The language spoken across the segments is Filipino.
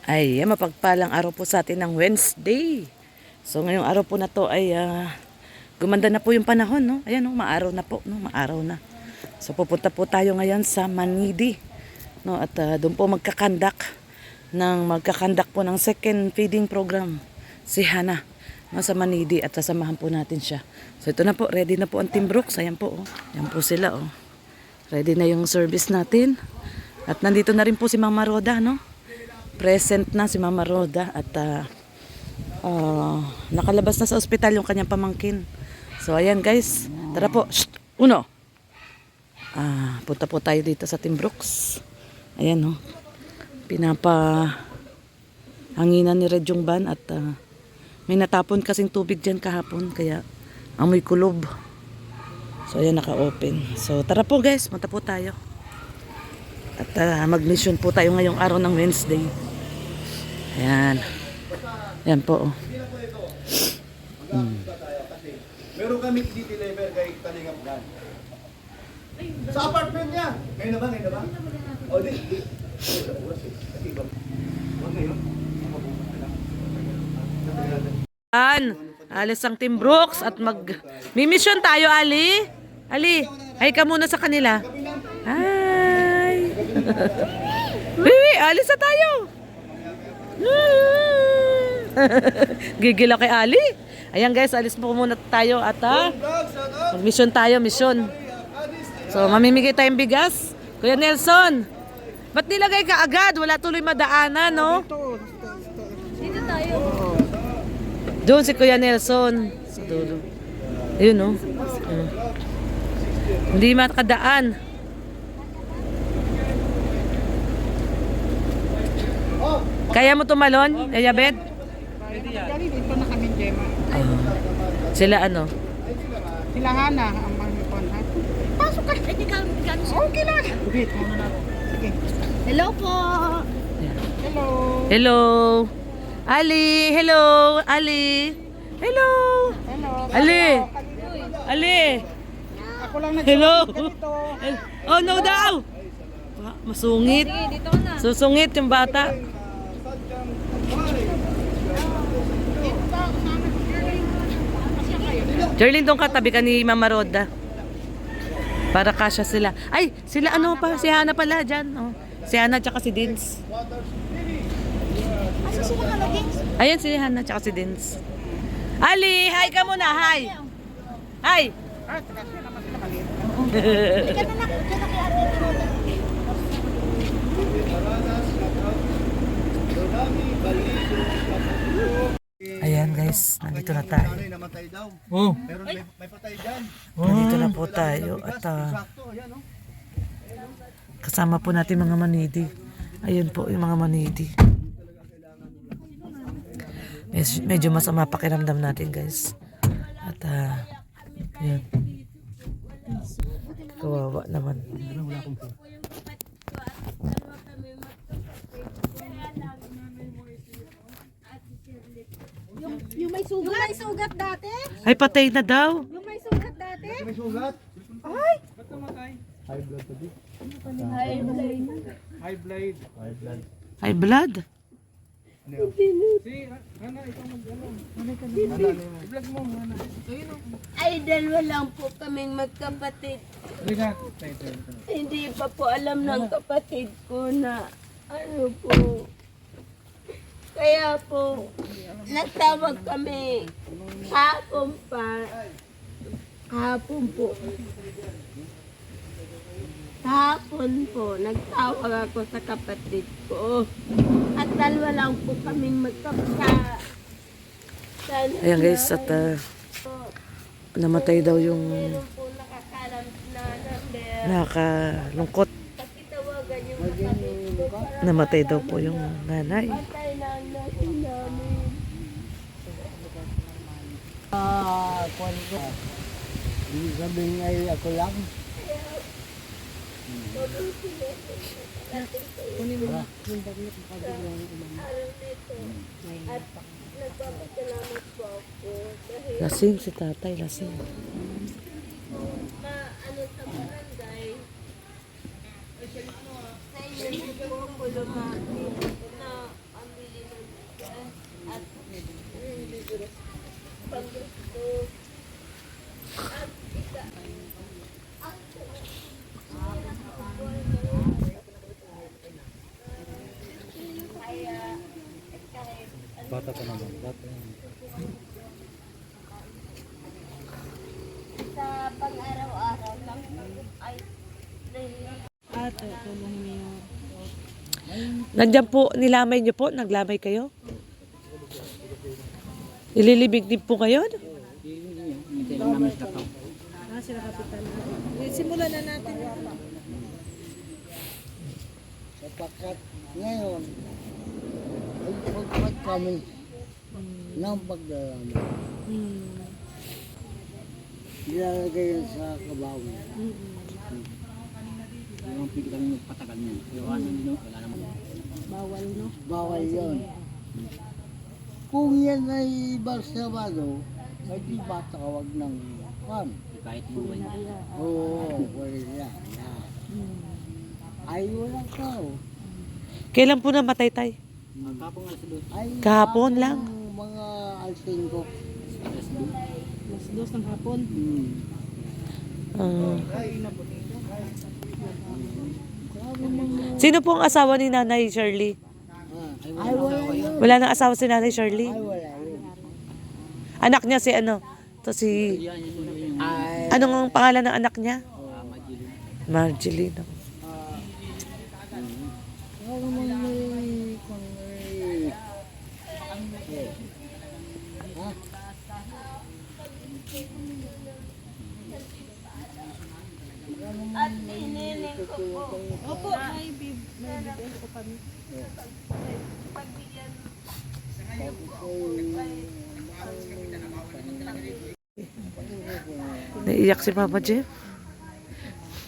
Ay, mapagpalang araw po sa atin ng Wednesday. So ngayong araw po na to ay gumanda na po yung panahon, no? Ayan, no, maaraw na po, no? Maaraw na. So pupunta po tayo ngayon sa Manidi, no? At doon po magkakandak po ng second feeding program si Hana, no, sa Manidi, at sasamahan po natin siya. So ito na po, ready na po ang Team Brooks. Ayan po, oh. Ayan po sila, oh. Ready na yung service natin. At nandito na rin po si Mama Roda, no? Present na si Mama Roda at nakalabas na sa ospital yung kanyang pamangkin. So ayan guys, tara po. Shh! Uno. Punta po tayo dito sa Team Brooks. Ayan, oh. Hanginan ni Red yung van at may natapon kasing tubig dyan kahapon kaya amoy kulob. So ayan, naka-open. So tara po guys, punta po tayo. At mag-mission po tayo ngayong araw ng Wednesday. Ayan. Ayan po. Meron kami i-deliver kay Kalingap Dan. Sa apartment niya. Ngayon na ba? O, di. Alis ang Team Brooks at mission tayo, Ali. Ali, hi ka muna sa kanila. Hi. Alis na tayo. Gigila kay Ali. Ayan guys, alis po muna tayo at mag-mission tayo, mission. So mamimigay tayong bigas. Kuya Nelson, ba't nilagay ka agad? Wala tuloy madaanan, no? Dito tayo. Doon si Kuya Nelson. Sa dulo. Ayun, no? Hindi makadaan. Kaya mo tumalon, Yayabed? Dito na kami, Gemma. Sila ano? Sila Hana, ang mga ha? Pasok ka! Hindi ka okay lang. Sige. Hello po! Hello! Hello! Ali! Hello! Ali! Hello! Hello! Ali! Ali! Ako lang Hello! ganito. Oh, no daw! Masungit. Susungit yung bata. Jerlyn, doon ka, tabi ka ni Mama Roda. Para kasya sila. Ay, sila ano pa? Si Hana pala dyan. Oh. Si Hana tsaka si Dins. Asa sila kalaging? Ayan si Hana tsaka si Dins. Ali, hi ka muna, hi! Hi! Saka sila naman sila maliit. Hindi ka na kay Ate Roda. Ayan guys, nandito na tayo. Namatay daw. Oh. Meron may patay dyan. Nandito na po tayo at Sakto, ayan o. kasama po natin mga manidi. Ayun po yung mga manidi. Medyo masama pakiramdam natin guys. At yun. Kawawa naman. Yung may sugat? Yung may sugat dati? Ay, patay na daw. Yung may sugat dati? May sugat. Ay! Ba't namatay? High blood pa di. Ay, High blood. Ay, blood. Si, Hana, ikaw mag-ano. I-vlog mo, Hana. Ay, dalawa lang po kaming magkapatid. Halika. Hindi pa po alam ng kapatid ko na ano po. Kaya po, nagtawag kami hapon pa. Hapon po. Hapon po, nagtawag ako sa kapatid ko. At dalawa lang po kaming magkapatid. Ayan guys, at namatay daw yung Meron po nakakalam na number. nakalungkot. Pakitawagan yung kapatid ko para Namatay daw po yung nanay. patay lang natin namin. Kwan ko. Hindi sabihin ay ako lang. At nagpapasalamat po ako dahil Lasing si tatay, lasing. ano sa barangay sa inyo po ako lumapit na kami Bata pa naman. Bata naman. Sa pang-araw-araw lang ay Ate, tulong niyo. Nandiyan po, nilamay niyo po? Naglamay kayo? Ililibig din po kayo? Sila kapitan. Simulan na natin. Sapagkat ngayon ay pagkat kami ng pagdarama. Nilalagay yan sa kabawi. Yung pili kami magpatagal niyan. Iwanan nyo, wala naman. Bawal, no? Bawal yun. Kung yan ay barsabado, ay di ba takawag ng kan? Kahit buhay na. Oo, wala na. Ay wala ka. Kailan po namatay tay? Magkapong alas doon. Ay Kahapon lang? mga alsin ko. Alas doon. Mas dos ng hapon. Ah. Sino po ang asawa ni Nanay Shirley? Ay wala yun. Wala nang asawa si Nanay Shirley? Ay wala yun. Anak niya si ano? To si... Ay Anong pangalan ng anak niya? Marjeline. ano man may kung may ha? at iniling ko po. Opo, may bibigyan ko kami. Pagbigyan Naiiyak si Mama Jem.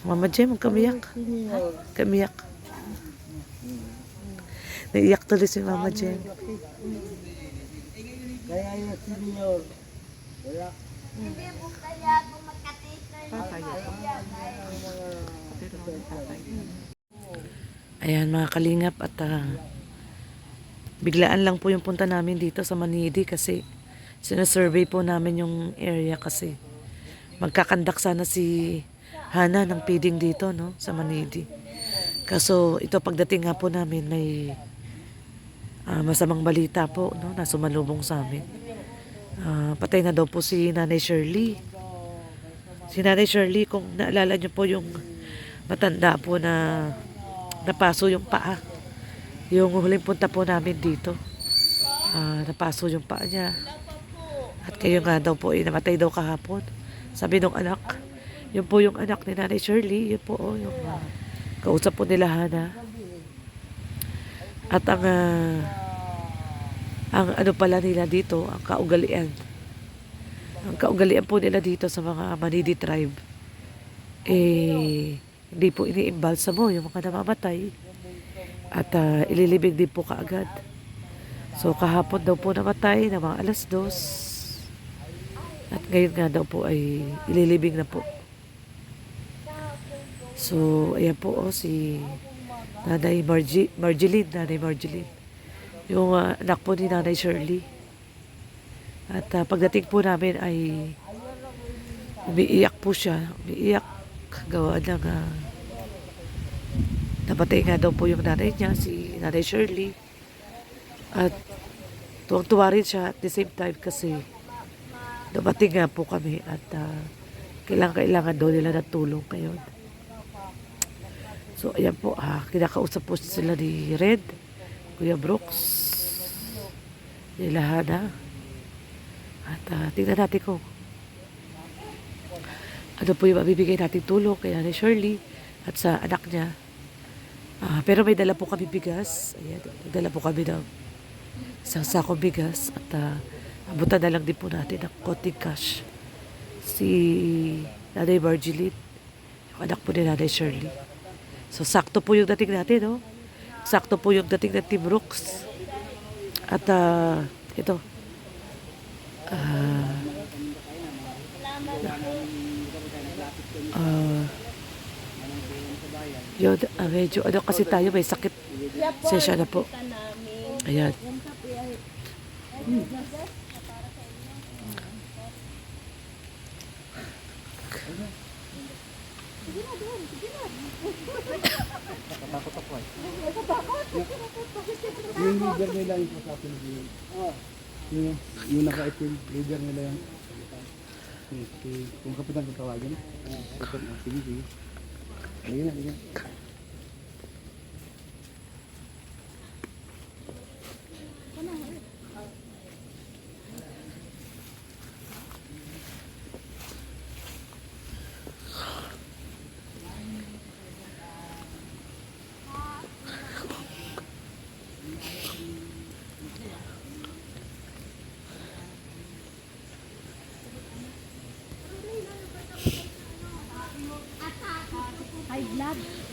Mama Jem, huwag kamiyak. Kamiyak. Naiiyak tuloy si Mama Jem. Kaya yung senior wala hindi mo kaya kung magkatita Ayan mga kalingap at biglaan lang po yung punta namin dito sa Manidi kasi sinasurvey po namin yung area kasi magkakandak sana si Hana ng feeding dito no sa Manidi. Kaso ito pagdating nga po namin may masamang balita po no na sumalubong sa amin. Patay na daw po si Nanay Shirley. Si Nanay Shirley kung naalala niyo po yung matanda po na napaso yung paa. Yung huling punta po namin dito. Napaso yung paa niya. At kayo nga daw po namatay daw kahapon. Sabi nung anak, yun po yung anak ni Nanay Shirley, yun po yung kausap po nila Hana. At ang ano pala nila dito, ang kaugalian. Ang kaugalian po nila dito sa mga Manidi tribe, hindi po iniimbalsa mo yung mga namamatay. At ililibig din po kaagad. So kahapon daw po namatay na mga alas 2. At ngayon nga daw po ay ililibing na po. So ayan po si Nanay Marjeline. Nanay Marjeline. Yung anak po ni Nanay Shirley. At pagdating po namin ay umiiyak po siya. Umiiyak. Gawa ng napatay nga daw po yung nanay niya, si Nanay Shirley. At tuwang-tuwa rin siya at the same time kasi dumating nga po kami at kailangan daw nila ng tulong ngayon. So ayan po, kinakausap po sila ni Red, Kuya Brooks, nila Hana. At tingnan natin kung ano po yung mabibigay natin tulong kay Nanay Shirley at sa anak niya. Pero may dala po kami bigas. Ayan, dala po kami ng isang sakong bigas at abutan na lang din po natin ng konting cash si Nanay Marjeline, yung anak po ni Nanay Shirley. So sakto po yung dating natin, no? Sakto po yung dating ng Team Brooks. At ito yun, medyo ano kasi tayo may sakit. Sesya na po. Ayan. Yung leader nila yung kasapin nila. Yung naka-itim, leader nila yung kung kapitan kung tawagin. Sige, sige. Sige na, sige.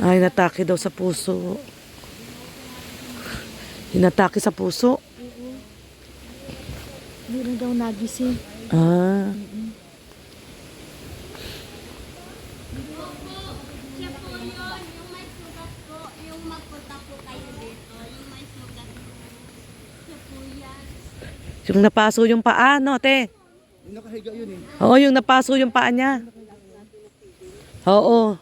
Ay, natake daw sa puso. Inatake sa puso. Meron daw nagising. Ah. Siya po yun, yung may sugat po, yung magpunta po kayo dito, yung may sugat po. Siya po yan. Yung napaso yung paa, no, te? Yung nakahiga yun eh. Oo, yung napaso yung paa niya. Oo.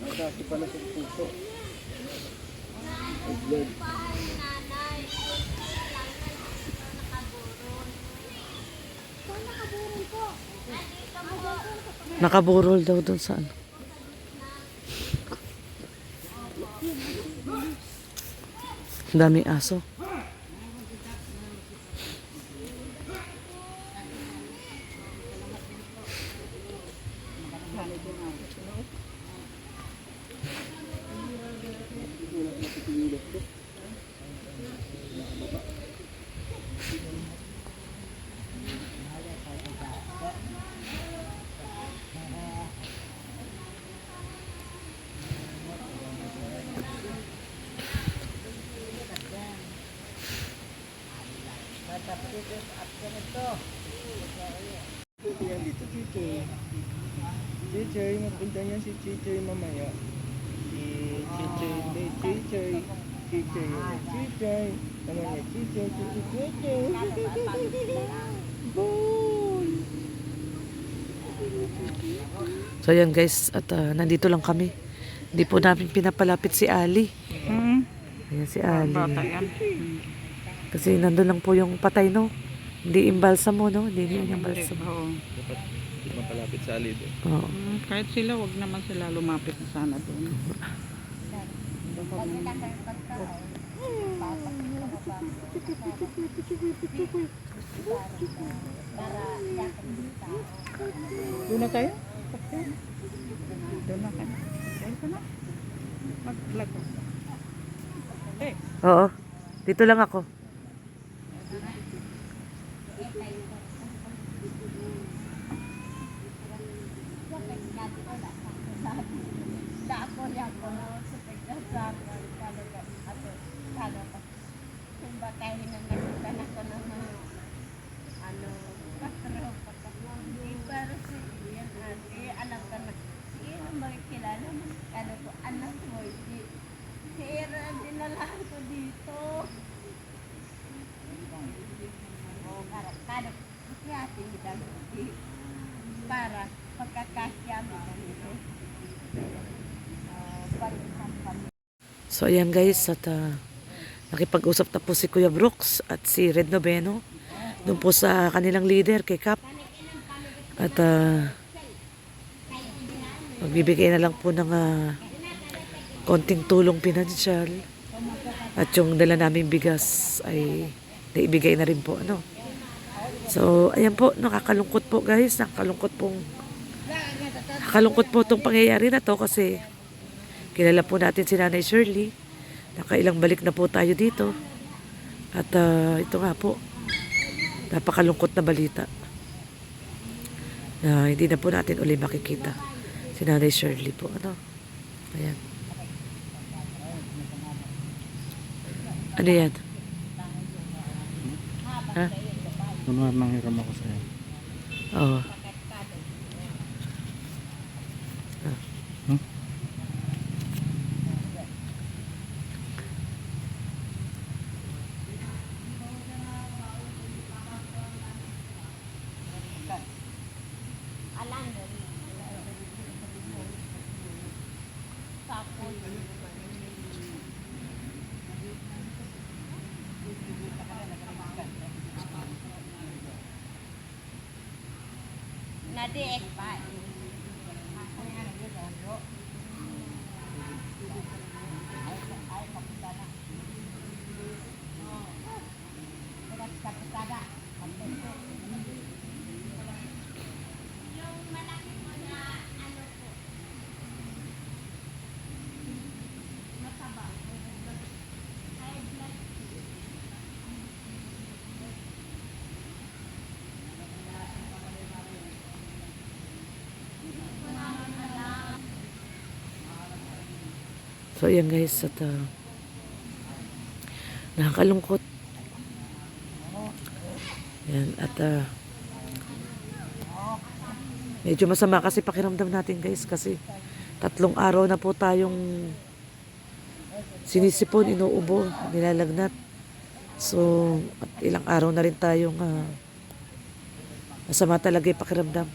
Nakasi pala sa puso. Bahay ni nanay, nakaburol. Saan nakaburol po? Nakaburol daw dun sa ano. Ang daming aso. Yan dito, Chichoy. Chichoy, magpunta niya si Chichoy mamaya. Si Chichoy, hindi, Chichoy. Chichoy, Chichoy. Ano niya, Chichoy, Chichoy, Chichoy. Boy! So yan guys, at nandito lang kami. Hindi po namin pinapalapit si Ali. Ayan si Ali. Kasi nandun lang po yung patay, no? Hindi imbalsa mo, no? Hindi yung imbalsa mo. Oo. Hindi mapalapit sa alid. Oo. Kahit sila, wag naman sila lumapit na sana doon. Doon na tayo? Doon na kayo. Doon ka na. Mag-vlog. Oo. Dito lang ako. Para pagkakasya mo ganito. So ayan guys, at nakipag-usap na po si Kuya Brooks at si Red Noveno doon po sa kanilang leader kay Cap. At magbibigay na lang po ng konting tulong pinansyal. At yung dala naming bigas ay naibigay na rin po. Ano? So ayan po, nakakalungkot po guys. Nakakalungkot po itong pangyayari na to kasi kilala po natin si Nanay Shirley. Nakailang balik na po tayo dito. At ito nga po, napakalungkot na balita. Na hindi na po natin uli makikita si Nanay Shirley po. Ano? Ayan. Ano yan? Ha? Kunwari nang hiram ako sa'yo. Oo. So ayan guys, at nakakalungkot. Yan, at medyo masama kasi pakiramdam natin guys, kasi 3 araw na po tayong sinisipon, inuubo, nilalagnat. So, at ilang araw na rin tayong masama talaga yung pakiramdam.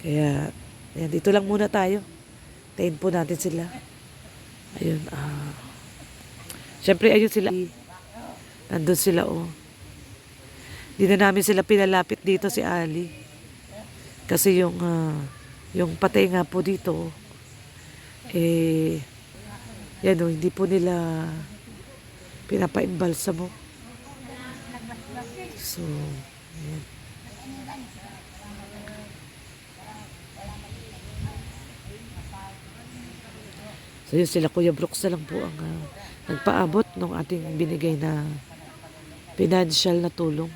Kaya, ayan, dito lang muna tayo. Tayin po natin sila. Ayun, syempre ayun sila. Nandun sila, oh. Di na namin sila pinalapit dito, si Ali. Kasi yung patay nga po dito, yan o, hindi po nila pinapaimbalsa mo. So, yan. So, yun sila, Kuya Brooks na lang po ang nagpaabot ng ating binigay na financial na tulong.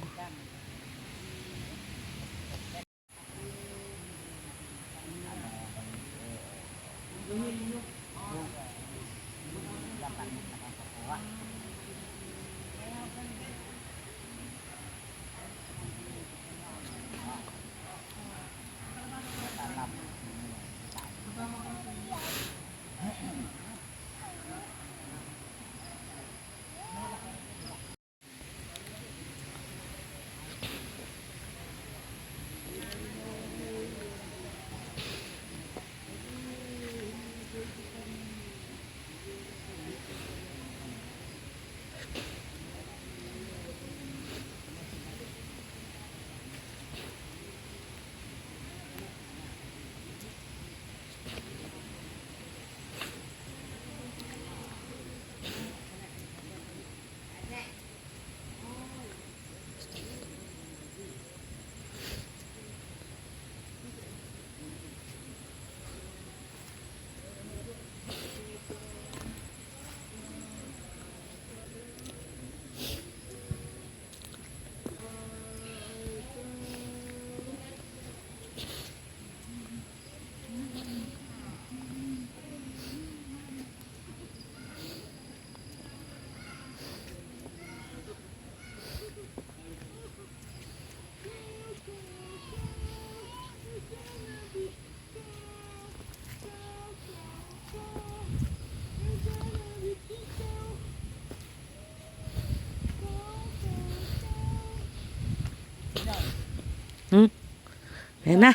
Ayan na.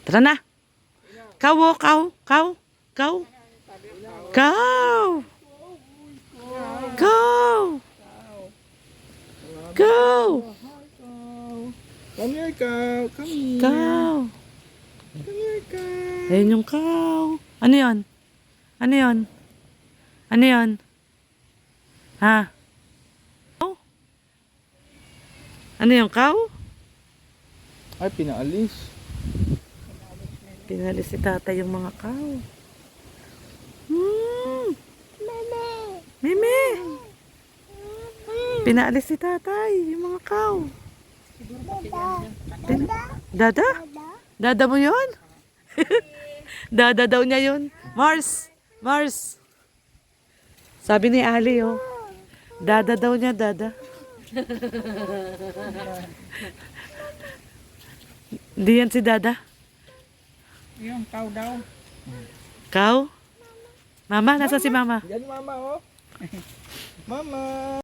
Tara na. Kaw, oh, kaw, kaw, kaw. Kaw. Kaw. Kaw. Come here, cow. Come here. Kaw. Come here, cow. Ayan yung kaw. Ano yun? Ano yun? Ano yun? Ha? Oh? Ano yung kaw? Ay, pinaalis. Pinalis si tata yung mga kaw. Meme! Pinaalis si tatay yung mga kaw. Dada? Dada mo yun? Dada daw niya yun. Mars! Mars! Sabi ni Ali, oh. Dada daw niya, dada. Hindi yan si dada. Yung cow daw. Kaw? Mama, nasa si mama? Yan, mama, oh. Mama.